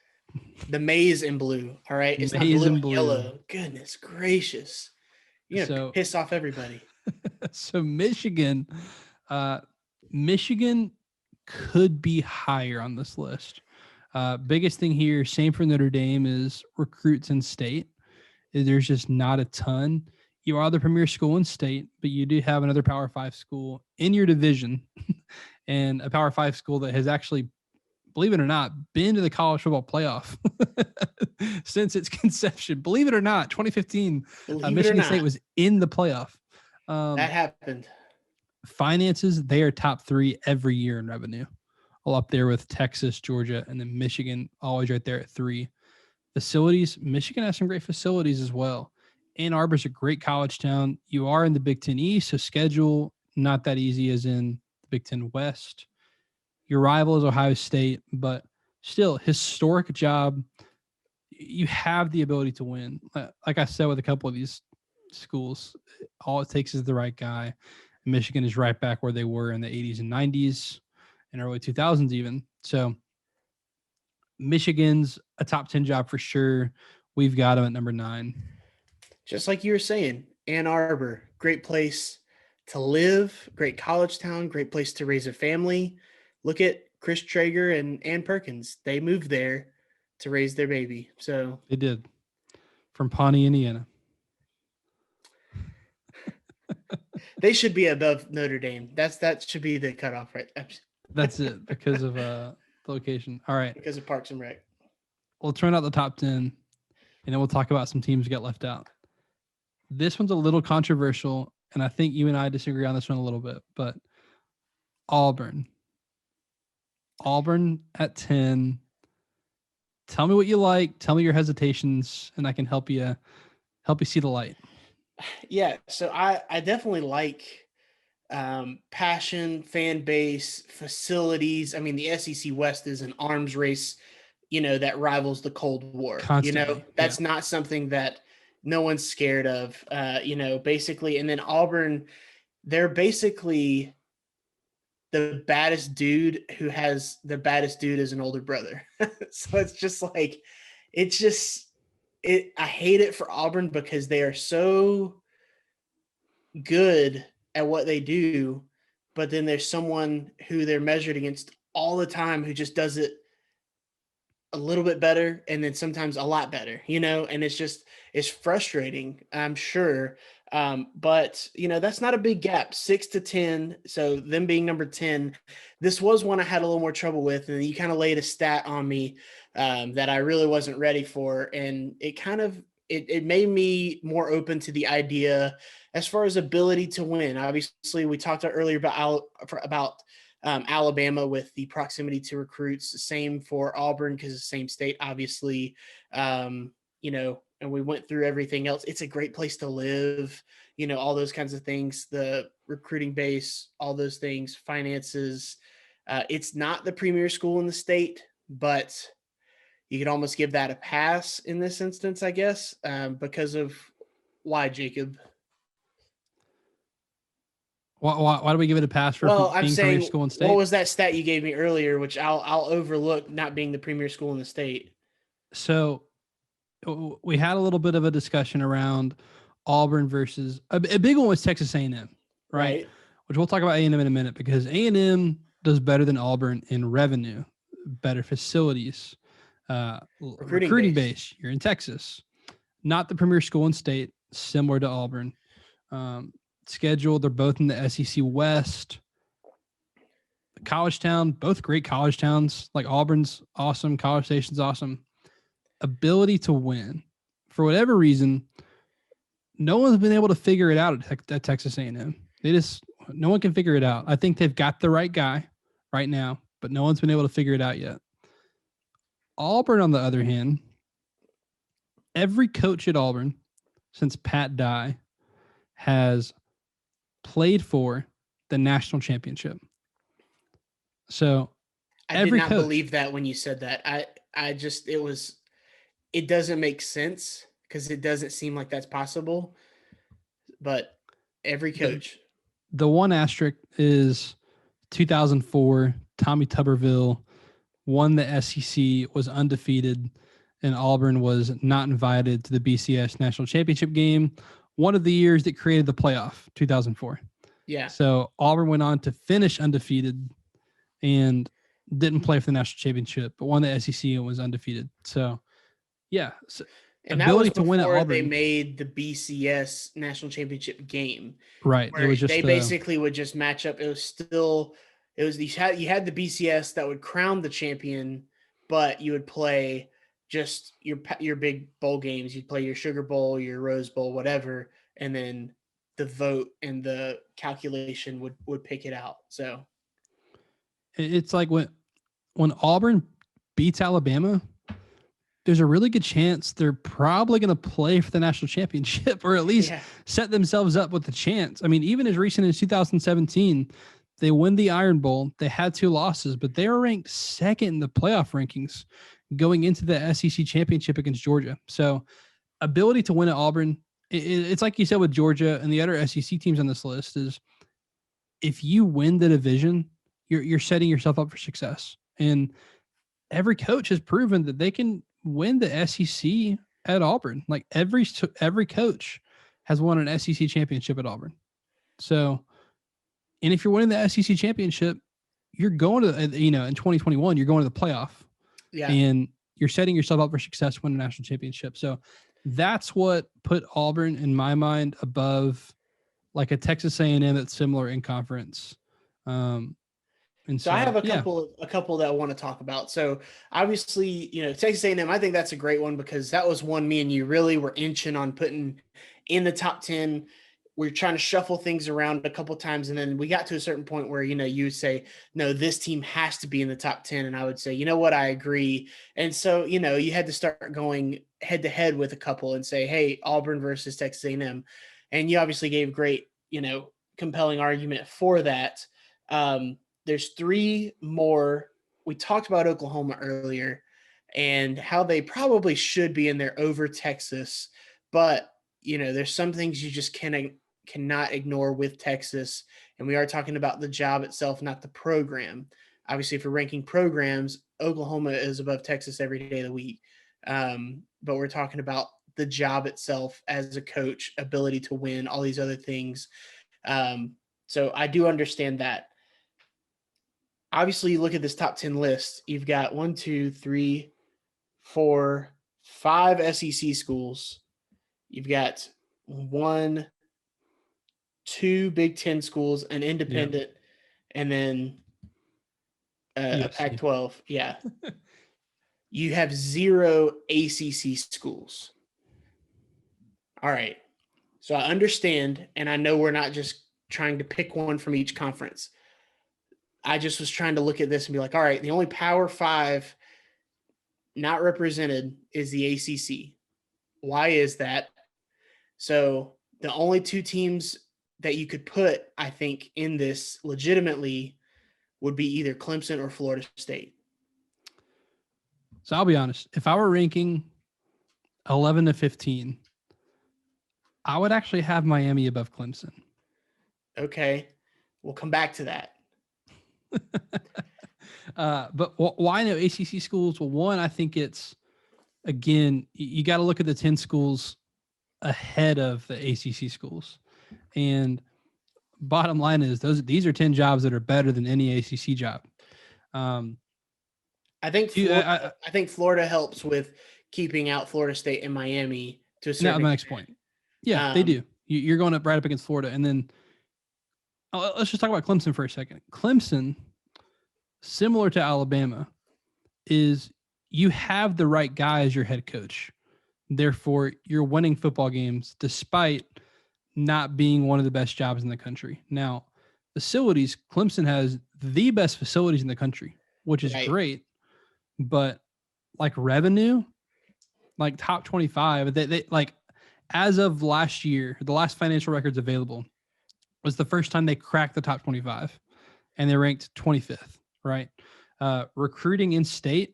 The maize and blue. All right. It's maize not blue and yellow. Goodness gracious. You're going to piss off everybody. So Michigan could be higher on this list. Biggest thing here, same for Notre Dame, is recruits in state. There's just not a ton. You are the premier school in state, but you do have another Power 5 school in your division and a Power 5 school that has actually, believe it or not, been to the college football playoff since its conception. Believe it or not, 2015, Michigan State was in the playoff. That happened. Finances, they are top 3 every year in revenue. All up there with Texas, Georgia, and then Michigan, always right there at 3. Facilities, Michigan has some great facilities as well. Ann Arbor's a great college town. You are in the Big Ten East, so schedule not that easy as in the Big Ten West. Your rival is Ohio State, but still, historic job. You have the ability to win. Like I said with a couple of these schools, all it takes is the right guy. Michigan is right back where they were in the 80s and 90s and early 2000s even. So Michigan's a top 10 job for sure. We've got them at number 9. Just like you were saying, Ann Arbor, great place to live, great college town, great place to raise a family. Look at Chris Traeger and Ann Perkins. They moved there to raise their baby. So they did, from Pawnee, Indiana. They should be above Notre Dame. That should be the cutoff, right? That's it, because of the location. All right. Because of Parks and Rec. We'll turn out the top 10, and then we'll talk about some teams that got left out. This one's a little controversial, and I think you and I disagree on this one a little bit, but Auburn at 10. Tell me what you like. Tell me your hesitations, and I can help you see the light. Yeah, so I definitely like passion, fan base, facilities. I mean, the SEC West is an arms race, that rivals the Cold War. Constantly. That's not something that no one's scared of. Basically, and then Auburn, they're basically the baddest dude who has the baddest dude as an older brother. So it's just like, I hate it for Auburn because they are so good at what they do, but then there's someone who they're measured against all the time who just does it a little bit better and then sometimes a lot better, and it's frustrating, I'm sure. But that's not a big gap, 6-10. So them being number 10, this was one I had a little more trouble with, and you kind of laid a stat on me that I really wasn't ready for, and it made me more open to the idea as far as ability to win. Obviously, we talked earlier about Alabama with the proximity to recruits. The same for Auburn because it's the same state, obviously. And we went through everything else. It's a great place to live, all those kinds of things, the recruiting base, all those things, finances. It's not the premier school in the state, but you could almost give that a pass in this instance, I guess, because of why, Jacob? Why do we give it a pass for being premier school in state? What was that stat you gave me earlier, which I'll overlook not being the premier school in the state? So we had a little bit of a discussion around Auburn versus a big one was Texas A&M, right? Which we'll talk about A&M in a minute because A&M does better than Auburn in revenue, better facilities, recruiting base. You're in Texas, not the premier school in state, similar to Auburn. Schedule, they're both in the SEC West. College town, both great college towns. Like Auburn's awesome, College Station's awesome. Ability to win, for whatever reason, no one's been able to figure it out at Texas A&M. No one can figure it out. I think they've got the right guy right now, but no one's been able to figure it out yet. Auburn, on the other hand, every coach at Auburn since Pat Dye has played for the national championship. So I did not believe that when you said that. It doesn't make sense because it doesn't seem like that's possible. But every coach. The one asterisk is 2004, Tommy Tuberville won the SEC, was undefeated, and Auburn was not invited to the BCS national championship game. One of the years that created the playoff, 2004. Yeah. So Auburn went on to finish undefeated and didn't play for the national championship, but won the SEC and was undefeated. So, yeah. So and ability to win at Auburn. They made the BCS national championship game. Right. It was just they basically would just match up. You had the BCS that would crown the champion, but you would play just your big bowl games. You'd play your Sugar Bowl, your Rose Bowl, whatever, and then the vote and the calculation would pick it out. So it's like when Auburn beats Alabama, there's a really good chance they're probably going to play for the national championship or at least set themselves up with a chance. I mean, even as recent as 2017, they win the Iron Bowl. They had 2 losses, but they were ranked second in the playoff rankings going into the SEC championship against Georgia. So ability to win at Auburn, it's like you said with Georgia and the other SEC teams on this list, is if you win the division, you're setting yourself up for success. And every coach has proven that they can win the SEC at Auburn. Like every coach has won an SEC championship at Auburn. So, and if you're winning the SEC championship, you're going to, in 2021, you're going to the playoff. Yeah. And you're setting yourself up for success to win a national championship. So that's what put Auburn in my mind above like a Texas A&M that's similar in conference. And so I have a couple that I want to talk about. So obviously, Texas A&M, I think that's a great one because that was one me and you really were inching on putting in the top 10. we're trying to shuffle things around a couple times. And then we got to a certain point where, you would say, no, this team has to be in the top 10. And I would say, you know what, I agree. And so, you had to start going head to head with a couple and say, hey, Auburn versus Texas A&M. And you obviously gave great, compelling argument for that. There's three more. We talked about Oklahoma earlier and how they probably should be in there over Texas. But, there's some things you just cannot ignore with Texas. And we are talking about the job itself, not the program. Obviously, if we're ranking programs, Oklahoma is above Texas every day of the week. But we're talking about the job itself as a coach, ability to win, all these other things. So I do understand that. Obviously, you look at this top 10 list, you've got 1, 2, 3, 4, 5 SEC schools. You've got 1, 2 Big Ten schools, an independent, and then a Pac-12. Yeah. You have 0 ACC schools. All right. So I understand, and I know we're not just trying to pick one from each conference. I just was trying to look at this and be like, all right, the only Power 5 not represented is the ACC. Why is that? So the only 2 teams that you could put, I think, in this legitimately would be either Clemson or Florida State. So I'll be honest. If I were ranking 11 to 15, I would actually have Miami above Clemson. Okay. We'll come back to that. But why no ACC schools? Well, one, I think it's, again, you got to look at the 10 schools ahead of the ACC schools. And bottom line is these are 10 jobs that are better than any ACC job. I think Florida helps with keeping out Florida State and Miami to a certain extent. My next point. Yeah, they do. You're going right up against Florida. And then let's just talk about Clemson for a second. Clemson, similar to Alabama, is you have the right guy as your head coach. Therefore, you're winning football games despite not being one of the best jobs in the country. Now, facilities, Clemson has the best facilities in the country, which is great. But like revenue, like top 25, they like as of last year, the last financial records available was the first time they cracked the top 25 and they ranked 25th, right? Recruiting in state,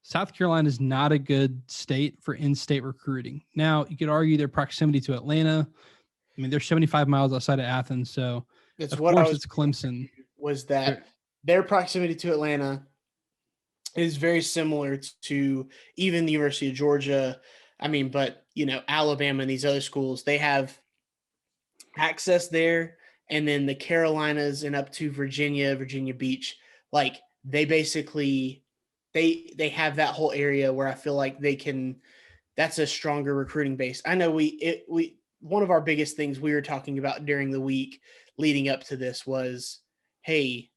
South Carolina is not a good state for in-state recruiting. Now, you could argue their proximity to Atlanta. I mean, they're 75 miles outside of Athens, so that's of what course it's Clemson. Was that their proximity to Atlanta is very similar to even the University of Georgia. I mean, but, Alabama and these other schools, they have access there. And then the Carolinas and up to Virginia Beach, like they basically they have that whole area where I feel like that's a stronger recruiting base. I know one of our biggest things we were talking about during the week leading up to this was, hey,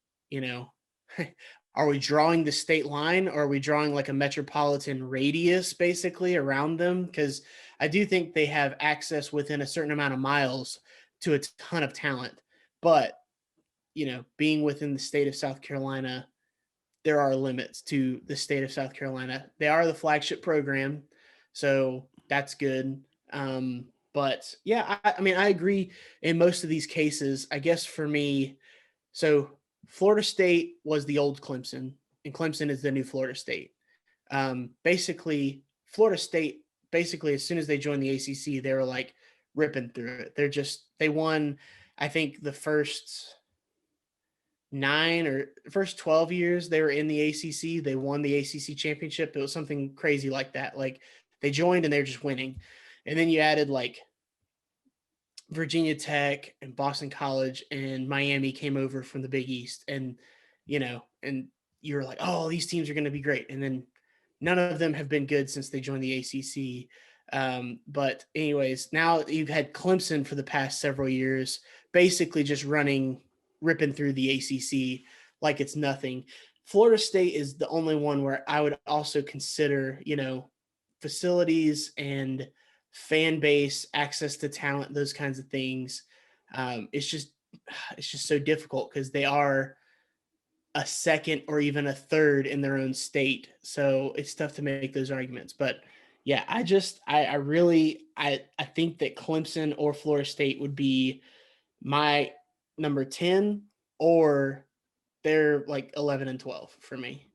are we drawing the state line or are we drawing like a metropolitan radius basically around them? Because I do think they have access within a certain amount of miles to a ton of talent. But, being within the state of South Carolina, there are limits to the state of South Carolina. They are the flagship program, so that's good. But yeah, I agree in most of these cases. I guess for me, so Florida State was the old Clemson, and Clemson is the new Florida State. Basically, Florida State, as soon as they joined the ACC, they were like ripping through it. They won, I think, the first 12 years they were in the ACC. They won the ACC championship. It was something crazy like that. Like they joined and they're just winning. And then you added like Virginia Tech and Boston College and Miami came over from the Big East. And, and you were like, oh, these teams are going to be great. And then none of them have been good since they joined the ACC. But anyways, now you've had Clemson for the past several years, basically just ripping through the ACC like it's nothing. Florida State is the only one where I would also consider, facilities and fan base, access to talent, those kinds of things. It's just so difficult because they are a second or even a third in their own state. So it's tough to make those arguments. But yeah, I think that Clemson or Florida State would be my number 10, or they're like 11 and 12 for me.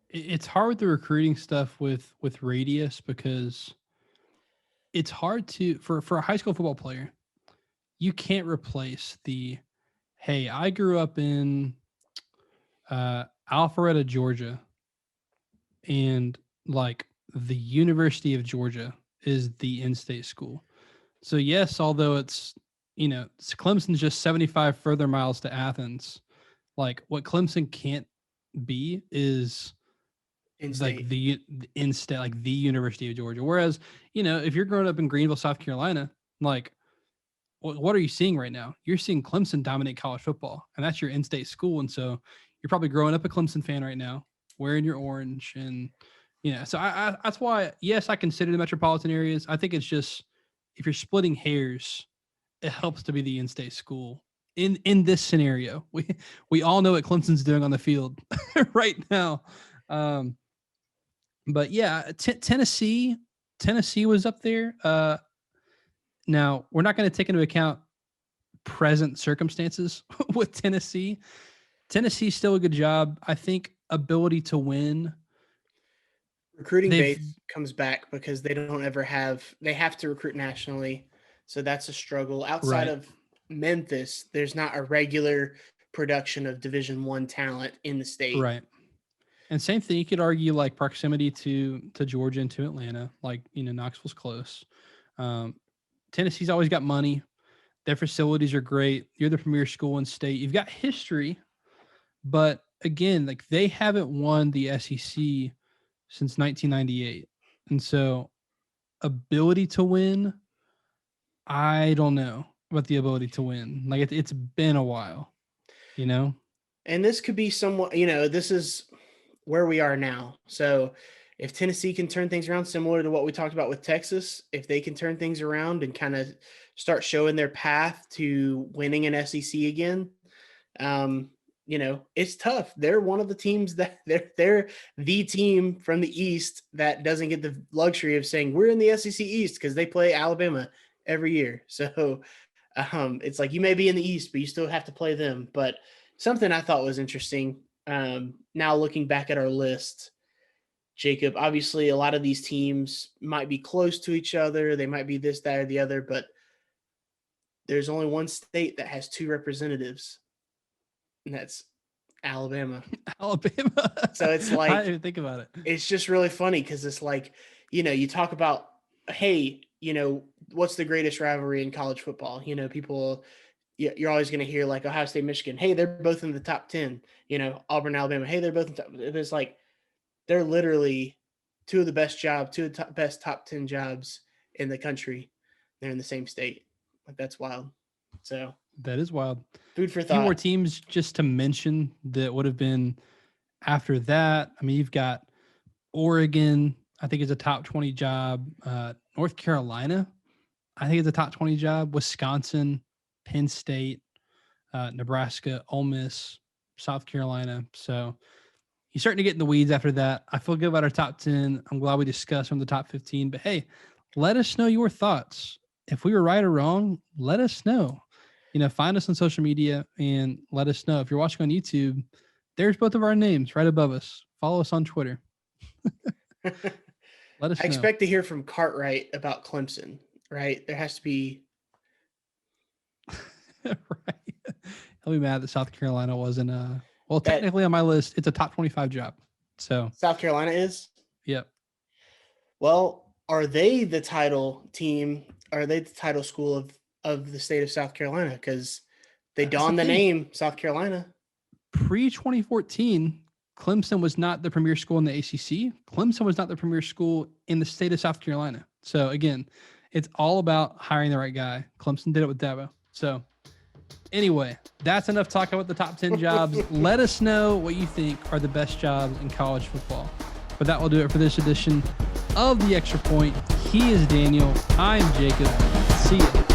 It's hard with the recruiting stuff with Radius, because it's hard to for a high school football player. You can't replace the, hey, I grew up in Alpharetta, Georgia, and like the University of Georgia is the in-state school. So yes, although it's Clemson's just 75 further miles to Athens, like what Clemson can't be is in-state. Like the in-state, like the University of Georgia. Whereas, if you're growing up in Greenville, South Carolina, like what are you seeing right now? You're seeing Clemson dominate college football, and that's your in-state school. And so you're probably growing up a Clemson fan right now, wearing your orange. And, so I that's why, yes, I consider the metropolitan areas. I think it's just, if you're splitting hairs, it helps to be the in-state school in this scenario. We all know what Clemson's doing on the field right now. But yeah, Tennessee was up there. Now, we're not going to take into account present circumstances with Tennessee. Tennessee's still a good job. I think ability to win. Recruiting base comes back because they don't ever they have to recruit nationally. So that's a struggle. Outside of Memphis, there's not a regular production of Division I talent in the state. Right. And same thing, you could argue like proximity to Georgia and to Atlanta, like, Knoxville's close. Tennessee's always got money. Their facilities are great. You're the premier school in state. You've got history, but again, like they haven't won the SEC since 1998. And so ability to win, I don't know about the ability to win. Like it's been a while, And this could be somewhat, this is where we are now. So if Tennessee can turn things around, similar to what we talked about with Texas, if they can turn things around and kind of start showing their path to winning an SEC again, it's tough. They're one of the teams that they're the team from the East that doesn't get the luxury of saying we're in the SEC East because they play Alabama every year. So it's like you may be in the East, but you still have to play them. But something I thought was interesting, now looking back at our list, Jacob, obviously a lot of these teams might be close to each other. They might be this, that, or the other, but there's only one state that has two representatives, and that's Alabama. Alabama. So it's like, I didn't even think about it. It's just really funny because it's like, you talk about, hey, what's the greatest rivalry in college football? People, you're always going to hear like Ohio State, Michigan. Hey, they're both in the top 10. Auburn, Alabama. Hey, they're both in top. It's like they're literally two of the best best top 10 jobs in the country. They're in the same state. Like that's wild. So that is wild. Food for thought. A few more teams just to mention that would have been after that. I mean, you've got Oregon, I think it's a top 20 job. North Carolina, I think it's a top 20 job. Wisconsin, Penn State, Nebraska, Ole Miss, South Carolina. So you're starting to get in the weeds after that. I feel good about our top 10. I'm glad we discussed from the top 15. But hey, let us know your thoughts. If we were right or wrong, let us know. Find us on social media and let us know. If you're watching on YouTube, there's both of our names right above us. Follow us on Twitter. Let us know. I expect to hear from Cartwright about Clemson, right? There has to be. Right. He'll be mad that South Carolina wasn't technically on my list, it's a top 25 job. So South Carolina is? Yep. Well, are they the title team? Are they the title school of the state of South Carolina? Because they don the name South Carolina. Pre-2014, Clemson was not the premier school in the ACC. Clemson was not the premier school in the state of South Carolina. So again, it's all about hiring the right guy. Clemson did it with Dabo. So anyway, that's enough talk about the top 10 jobs. Let us know what you think are the best jobs in college football. But that will do it for this edition of The Extra Point. He is Daniel. I'm Jacob. See you.